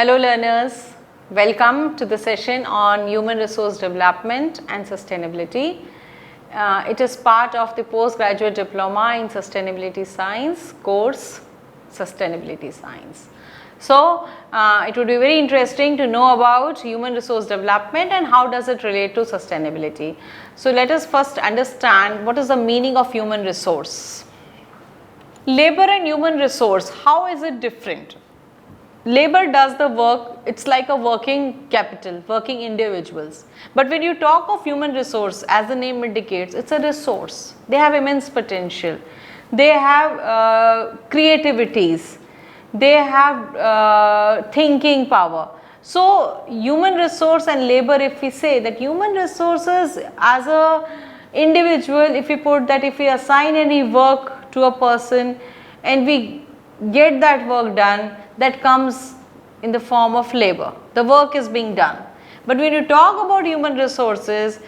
Hello learners, welcome to the session on human resource development and sustainability. It is part of the postgraduate diploma in sustainability science course, sustainability science. So, it would be very interesting to know about human resource development and how does it relate to sustainability. So, let us first understand what is the meaning of human resource. Labor and human resource, how is it different? Labor does the work, it's like a working capital, working individuals. But when you talk of human resource, as the name indicates, it's a resource. They have immense potential. They have creativities. They have thinking power. So, human resource and labor, if we say that human resources as a individual, if we put that, if we assign any work to a person and we get that work done, that comes in the form of labor. The work is being done. But when you talk about human resources,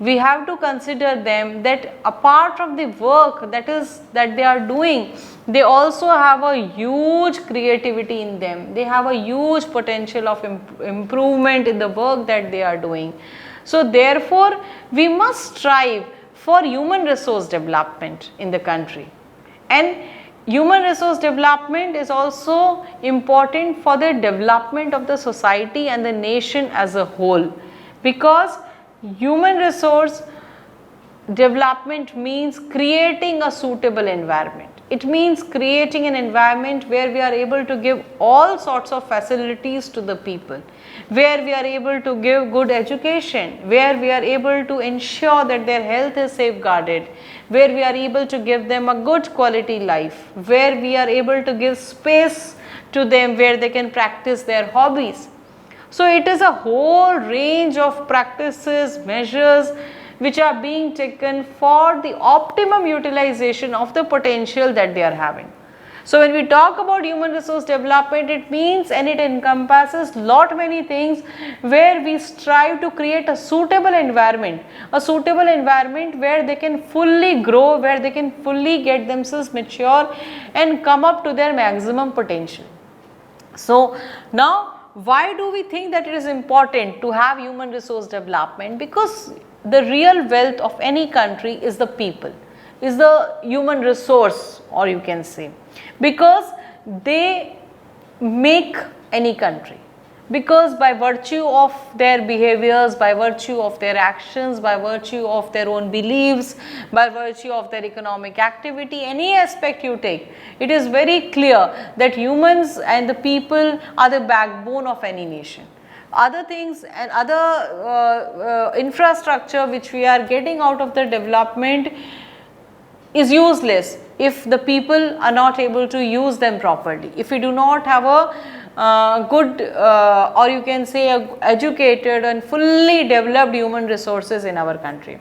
we have to consider them that apart from the work that they are doing, they also have a huge creativity in them. They have a huge potential of improvement in the work that they are doing. So therefore, we must strive for human resource development in the country. And human resource development is also important for the development of the society and the nation as a whole, because human resource development means creating a suitable environment. It means creating an environment where we are able to give all sorts of facilities to the people, where we are able to give good education, where we are able to ensure that their health is safeguarded, where we are able to give them a good quality life, where we are able to give space to them where they can practice their hobbies. So, it is a whole range of practices, measures which are being taken for the optimum utilization of the potential that they are having. So, when we talk about human resource development, it means and it encompasses lot many things where we strive to create a suitable environment where they can fully grow, where they can fully get themselves mature and come up to their maximum potential. So, now why do we think that it is important to have human resource development? Because the real wealth of any country is the people, is the human resource, or you can say, because they make any country, because by virtue of their behaviors, by virtue of their actions, by virtue of their own beliefs, by virtue of their economic activity, any aspect you take, it is very clear that humans and the people are the backbone of any nation. Other things and other infrastructure which we are getting out of the development is useless if the people are not able to use them properly. If we do not have a good or you can say educated and fully developed human resources in our country.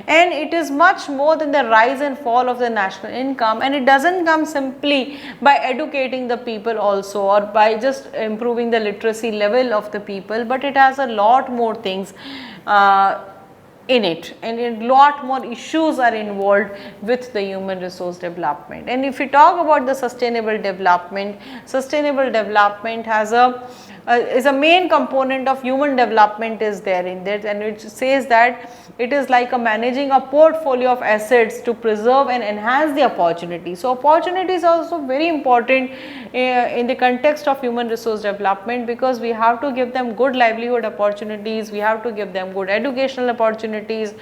And it is much more than the rise and fall of the national income, and it does not come simply by educating the people also or by just improving the literacy level of the people, but it has a lot more things in it, and a lot more issues are involved with the human resource development. And if we talk about the sustainable development has is a main component of human development is there in that, and it says that it is like managing a portfolio of assets to preserve and enhance the opportunity. So, opportunity is also very important in the context of human resource development, because we have to give them good livelihood opportunities, we have to give them good educational opportunities,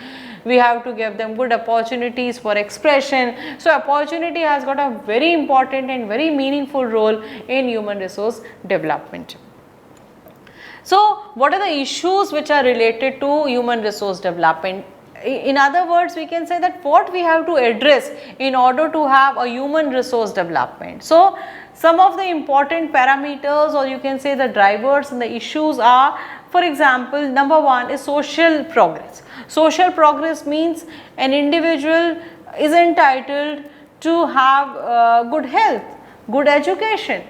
we have to give them good opportunities for expression. So, opportunity has got a very important and very meaningful role in human resource development. So, what are the issues which are related to human resource development? In other words, we can say that what we have to address in order to have a human resource development. So, some of the important parameters, or you can say the drivers and the issues are, for example, number one is social progress. Social progress means an individual is entitled to have good health, good education,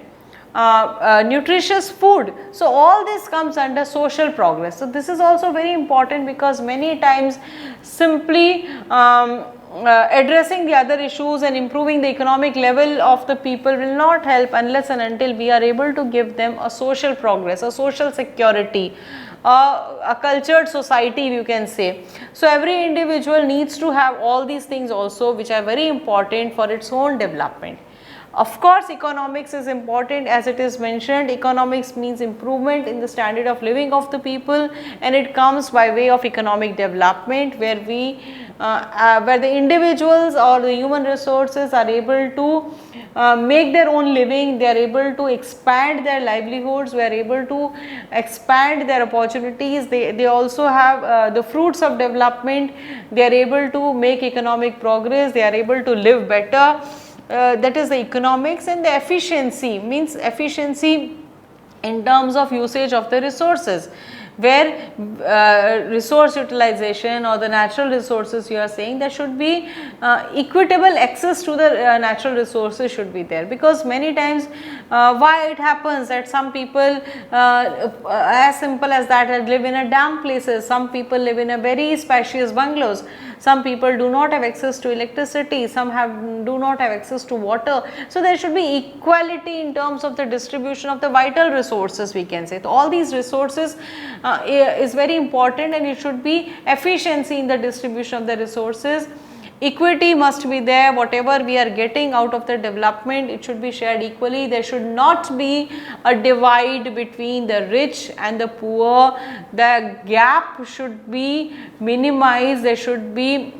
nutritious food. So, all this comes under social progress. So, this is also very important, because many times simply addressing the other issues and improving the economic level of the people will not help unless and until we are able to give them a social progress, a social security, a cultured society, you can say. So every individual needs to have all these things also, which are very important for its own development. Of course, economics is important, as it is mentioned. Economics means improvement in the standard of living of the people, and it comes by way of economic development, where where the individuals or the human resources are able to make their own living, they are able to expand their livelihoods, we are able to expand their opportunities, they also have the fruits of development, they are able to make economic progress, they are able to live better. That is the economics. And the efficiency means efficiency in terms of usage of the resources, where resource utilization or the natural resources, you are saying there should be equitable access to the natural resources should be there, because many times why it happens that some people as simple as that live in a damp places, some people live in a very spacious bungalows, some people do not have access to electricity, some do not have access to water. So there should be equality in terms of the distribution of the vital resources, we can say. So all these resources is very important, and it should be efficiency in the distribution of the resources. Equity must be there, whatever we are getting out of the development, it should be shared equally. There should not be a divide between the rich and the poor. The gap should be minimized. There should be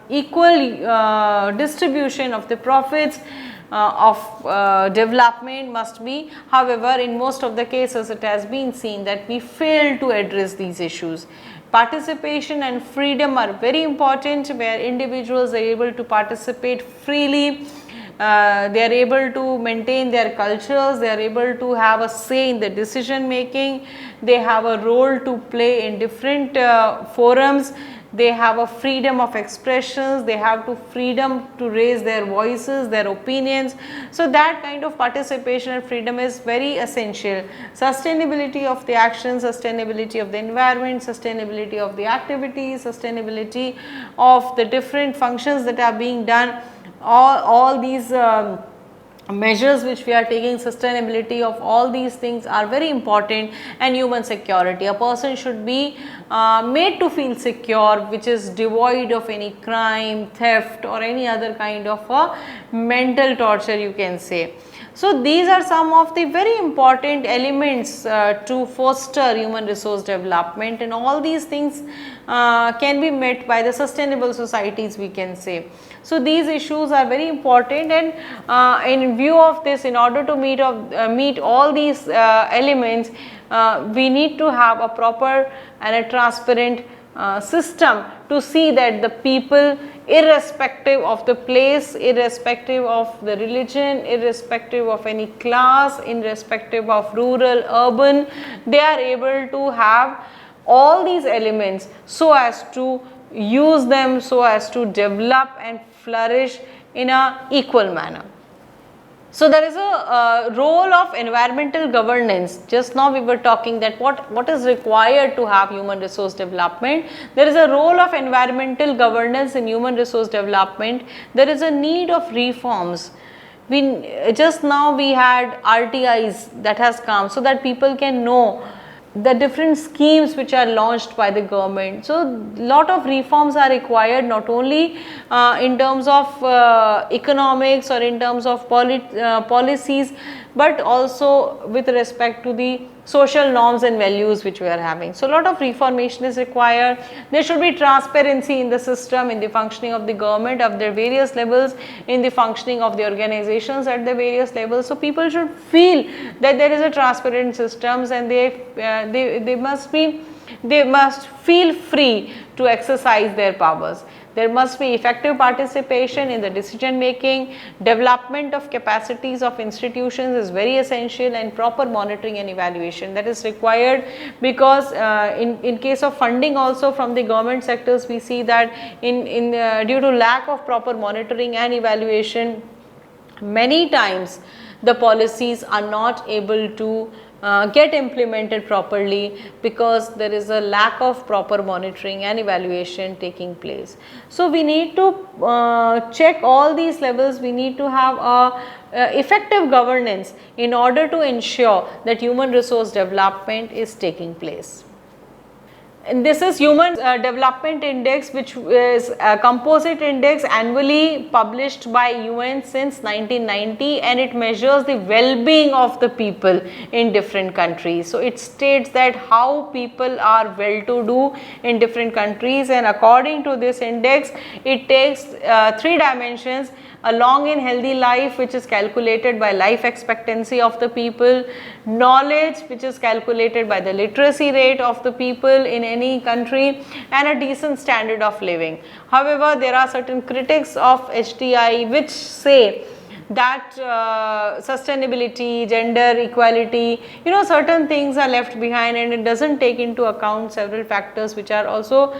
equal distribution of the profits of development must be. However, in most of the cases it has been seen that we fail to address these issues. Participation and freedom are very important, where individuals are able to participate freely, they are able to maintain their cultures, they are able to have a say in the decision making, they have a role to play in different forums, they have a freedom of expressions, they have to freedom to raise their voices, their opinions. So that kind of participation and freedom is very essential. Sustainability of the action, sustainability of the environment, sustainability of the activities, sustainability of the different functions that are being done, all these measures which we are taking, sustainability of all these things are very important. And human security, a person should be made to feel secure, which is devoid of any crime, theft or any other kind of a mental torture, you can say. So these are some of the very important elements to foster human resource development, and all these things can be met by the sustainable societies, we can say. So these issues are very important, and in view of this, in order to meet all these elements, we need to have a proper and a transparent system to see that the people, irrespective of the place, irrespective of the religion, irrespective of any class, irrespective of rural, urban, they are able to have all these elements so as to use them, so as to develop and flourish in a equal manner. So there is a role of environmental governance. Just now we were talking that what is required to have human resource development. There is a role of environmental governance in human resource development. There is a need of reforms. Just now we had RTIs that has come so that people can know the different schemes which are launched by the government. So lot of reforms are required, not only in terms of economics or in terms of policies, but also with respect to the social norms and values which we are having. So lot of reformation is required. There should be transparency in the system, in the functioning of the government of their various levels, in the functioning of the organizations at the various levels. So people should feel that there is a transparent systems, and they must feel free to exercise their powers. There must be effective participation in the decision making. Development of capacities of institutions is very essential, and proper monitoring and evaluation that is required, because in case of funding also from the government sectors, we see that due to lack of proper monitoring and evaluation, many times the policies are not able to get implemented properly, because there is a lack of proper monitoring and evaluation taking place. So we need to check all these levels. We need to have a effective governance in order to ensure that human resource development is taking place. And this is Human Development Index, which is a composite index annually published by UN since 1990, and it measures the well-being of the people in different countries. So it states that how people are well-to-do in different countries, and according to this index, it takes 3 dimensions: a long and healthy life, which is calculated by life expectancy of the people; knowledge, which is calculated by the literacy rate of the people in any country; and a decent standard of living. However, there are certain critics of HDI which say that sustainability, gender equality, certain things are left behind, and it does not take into account several factors which are also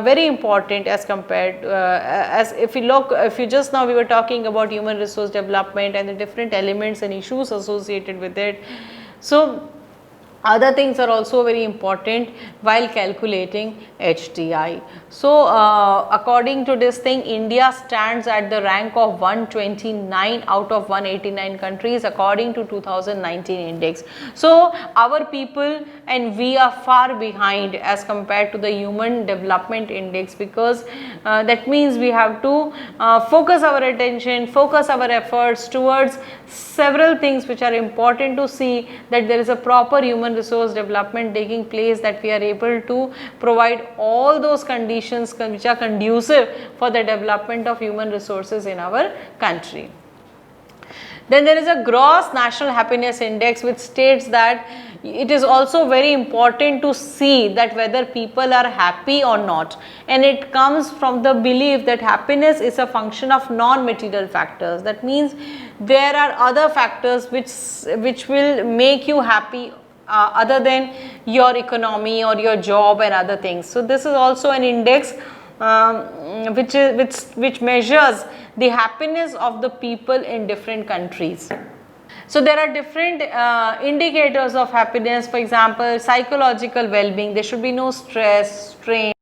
very important as compared as if you just now we were talking about human resource development and the different elements and issues associated with it. So other things are also very important while calculating HDI. So according to this thing, India stands at the rank of 129 out of 189 countries according to 2019 index. So our people and we are far behind as compared to the Human Development Index, because that means we have to focus our attention, focus our efforts towards several things which are important to see that there is a proper human resource development taking place, that we are able to provide all those conditions which are conducive for the development of human resources in our country. Then there is a gross national happiness index, which states that it is also very important to see that whether people are happy or not, and it comes from the belief that happiness is a function of non-material factors. That means there are other factors which will make you happy other than your economy or your job and other things. So this is also an index which measures the happiness of the people in different countries. So there are different indicators of happiness. For example, psychological well-being. There should be no stress, strain,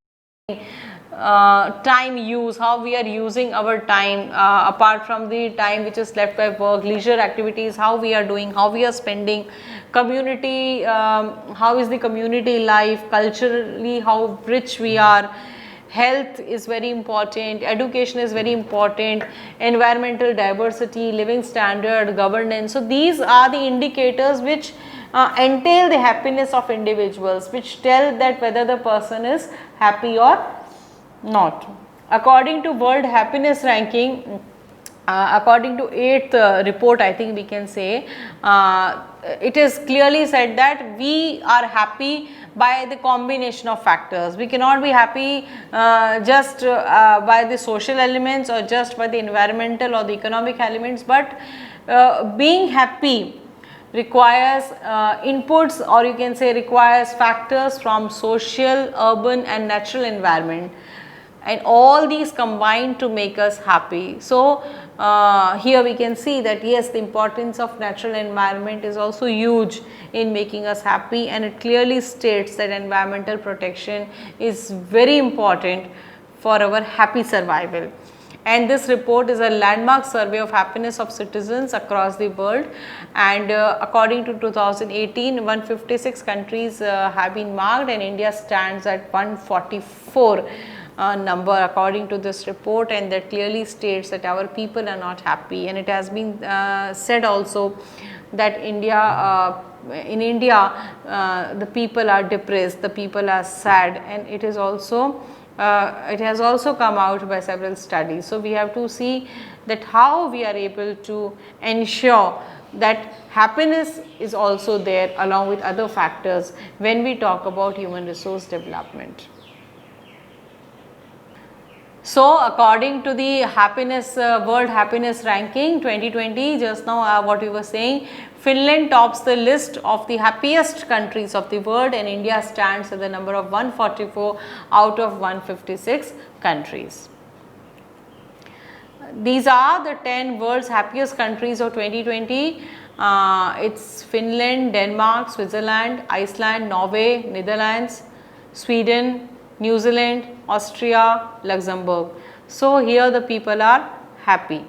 time use, how we are using our time apart from the time which is left by work, leisure activities, how we are doing, how we are spending, community, how is the community life, culturally how rich we are. Health is very important, education is very important, environmental diversity, living standard, governance. So these are the indicators which entail the happiness of individuals, which tell that whether the person is happy or not. According to World Happiness Ranking, according to 8th report, I think we can say, it is clearly said that we are happy by the combination of factors. We cannot be happy just by the social elements or just by the environmental or the economic elements, but being happy requires inputs, or you can say requires factors from social, urban and natural environment, and all these combine to make us happy. So here we can see that yes, the importance of natural environment is also huge in making us happy, and it clearly states that environmental protection is very important for our happy survival. And this report is a landmark survey of happiness of citizens across the world, and according to 2018, 156 countries have been marked, and India stands at 144 number according to this report, and that clearly states that our people are not happy. And it has been said also that in India the people are depressed, the people are sad, and it is also it has also come out by several studies. So we have to see that how we are able to ensure that happiness is also there along with other factors when we talk about human resource development. So according to the happiness World Happiness Ranking 2020, just now what we were saying, Finland tops the list of the happiest countries of the world, and India stands at the number of 144 out of 156 countries. These are the 10 world's happiest countries of 2020. It's Finland, Denmark, Switzerland, Iceland, Norway, Netherlands, Sweden, New Zealand, Austria, Luxembourg. So here the people are happy.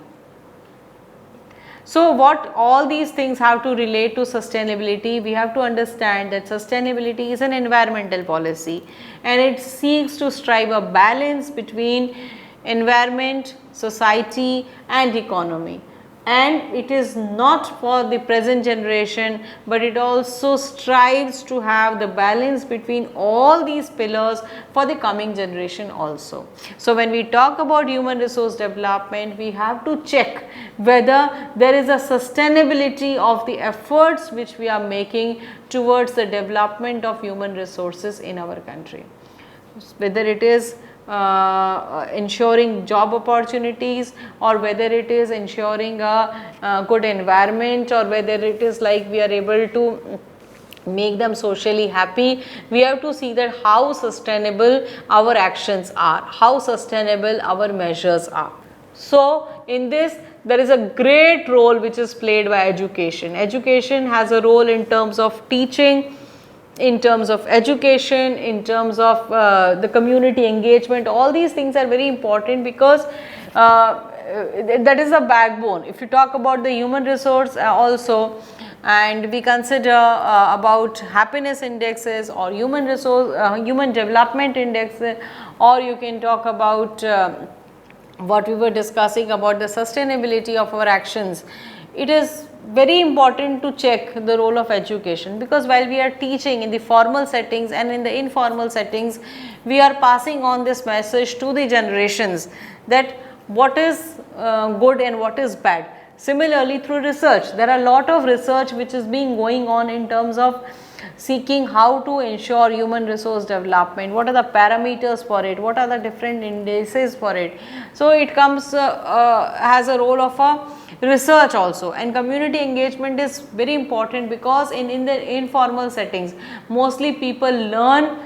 So what all these things have to relate to sustainability? We have to understand that sustainability is an environmental policy and it seeks to strive a balance between environment, society and economy. And it is not for the present generation, but it also strives to have the balance between all these pillars for the coming generation also. So when we talk about human resource development, we have to check whether there is a sustainability of the efforts which we are making towards the development of human resources in our country. Whether it is ensuring job opportunities, or whether it is ensuring a good environment, or whether it is like we are able to make them socially happy, we have to see that how sustainable our actions are, how sustainable our measures are. So in this, there is a great role which is played by education. Education has a role in terms of teaching, in terms of education, in terms of the community engagement. All these things are very important because that is the backbone. If you talk about the human resource also, and we consider about happiness indexes or human resource, human development indexes, or you can talk about what we were discussing about the sustainability of our actions, it is very important to check the role of education, because while we are teaching in the formal settings and in the informal settings, we are passing on this message to the generations that what is good and what is bad. Similarly, through research, there are a lot of research which is being going on in terms of seeking how to ensure human resource development, what are the parameters for it, what are the different indices for it. So it comes has a role of a research also, and community engagement is very important, because in the informal settings mostly people learn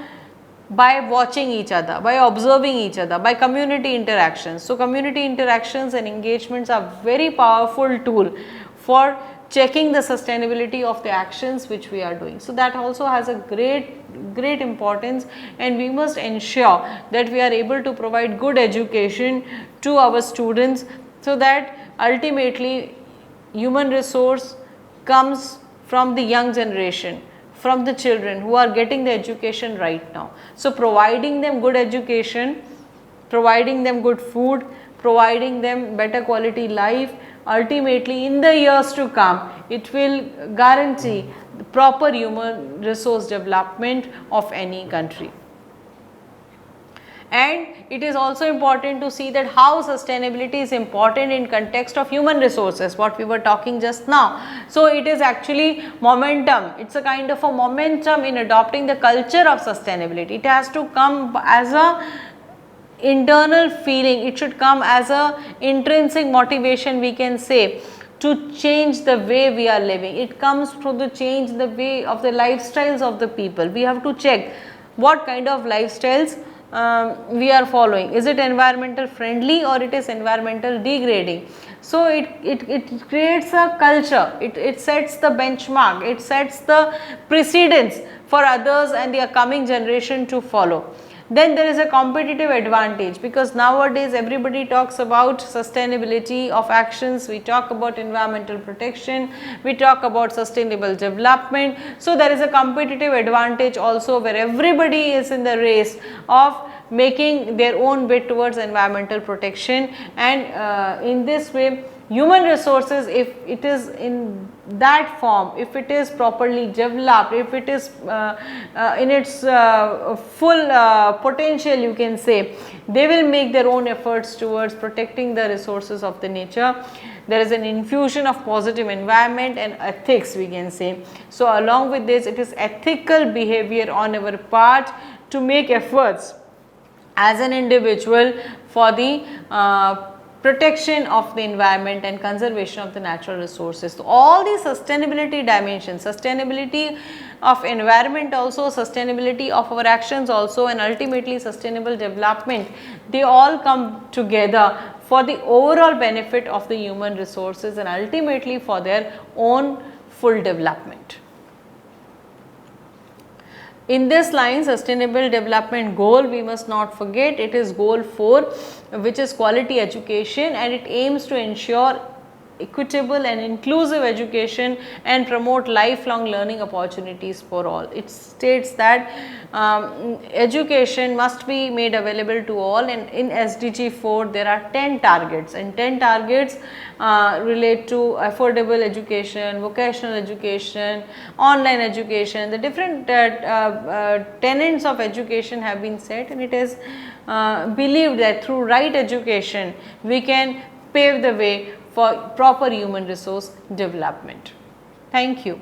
by watching each other, by observing each other, by community interactions. So community interactions and engagements are very powerful tool for checking the sustainability of the actions which we are doing. So that also has a great importance, and we must ensure that we are able to provide good education to our students, so that ultimately human resource comes from the young generation, from the children who are getting the education right now. So providing them good education, providing them good food, providing them better quality life, ultimately in the years to come, it will guarantee the proper human resource development of any country. And it is also important to see that how sustainability is important in context of human resources, what we were talking just now. So it is actually momentum, it's a kind of a momentum in adopting the culture of sustainability. It has to come as a internal feeling, it should come as a intrinsic motivation, we can say, to change the way we are living. It comes through the change the way of the lifestyles of the people. We have to check what kind of lifestyles we are following. Is it environmental friendly or it is environmental degrading? So it creates a culture, it sets the benchmark, it sets the precedence for others and the coming generation to follow. Then there is a competitive advantage, because nowadays everybody talks about sustainability of actions, we talk about environmental protection, we talk about sustainable development. So there is a competitive advantage also, where everybody is in the race of making their own bit towards environmental protection, and in this way human resources, if it is in that form, if it is properly developed, if it is in its full potential, you can say, they will make their own efforts towards protecting the resources of the nature. There is an infusion of positive environment and ethics, we can say. So along with this, it is ethical behavior on our part to make efforts as an individual for the protection of the environment and conservation of the natural resources. So all these sustainability dimensions, sustainability of environment also, sustainability of our actions also, and ultimately sustainable development, they all come together for the overall benefit of the human resources and ultimately for their own full development. In this line, sustainable development goal, we must not forget, it is goal 4, which is quality education, and it aims to ensure equitable and inclusive education and promote lifelong learning opportunities for all. It states that education must be made available to all, and in SDG 4 there are 10 targets, and 10 targets relate to affordable education, vocational education, online education. The different tenets of education have been set, and it is believed that through right education we can pave the way for proper human resource development. Thank you.